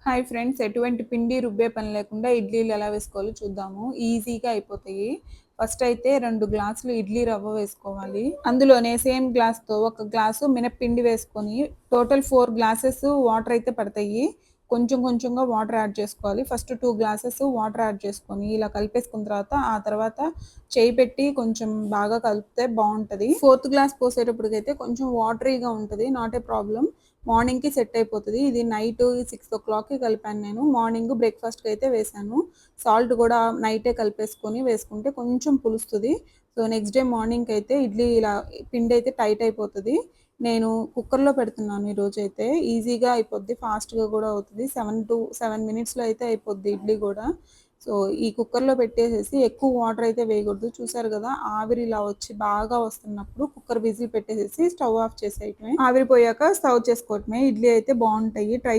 Hi friends, ఎటువంటి పిండి రుబ్బే పని లేకుండా ఇడ్లీలు ఎలా వేసుకోవాలో చూద్దాము. ఈజీగా అయిపోతాయి. ఫస్ట్ అయితే 2 గ్లాసులు ఇడ్లీ రవ్వ వేసుకోవాలి. అందులోనే సేమ్ గ్లాస్‌తో 1 గ్లాసు మినప్పిండి వేసుకొని టోటల్ 4 గ్లాసెస్ వాటర్ అయితే పడతాయి. కొంచెం కొంచెంగా వాటర్ యాడ్ చేసుకోవాలి. ఫస్ట్ 2 గ్లాసెస్ వాటర్ యాడ్ చేసుకొని ఇలా కలిపేసుకున్న తర్వాత ఆ తర్వాత చేయి పెట్టి కొంచెం బాగా కలిపితే బాగుంటుంది. 4th గ్లాస్ పోసేటప్పటికైతే కొంచెం వాటరీగా ఉంటుంది. Not a problem. మార్నింగ్‌కి సెట్ అయిపోతది. ఇది నైట్ 6:00కి కలిపాను నేను. మార్నింగ్ బ్రేక్‌ఫాస్ట్‌కి అయితే వేశాను. సాల్ట్ కూడా నైటే కలిపేసుకొని వేసుకుంటే కొంచెం పులుస్తది. సో, నెక్స్ట్ డే మార్నింగ్‌కి అయితే ఇడ్లీ ఇలా పిండి అయితే టైట్ అయిపోతది. నేను కుక్కర్‌లో పెడుతున్నాను ఈరోజైతే. ఈజీగా అయిపోద్ది. ఫాస్ట్‌గా కూడా అవుతది. 7 మినిట్స్‌లో అయితే అయిపోద్ది ఇడ్లీ కూడా. సో, ఈ కుక్కర్‌లో పెట్టేసేసి ఎక్కువ వాటర్ అయితే వేయకూడదు. చూసారు కదా! ఆవిరి ఇలా వచ్చి బాగా వస్తున్నప్పుడు కుక్కర్ విజిల్ పెట్టేసేసి స్టవ్ ఆఫ్ చేసేయటమే. ఆవిరి పోయాక సర్వ్ చేసుకోవటమే. ఇడ్లీ అయితే బాగుంటాయి. ట్రై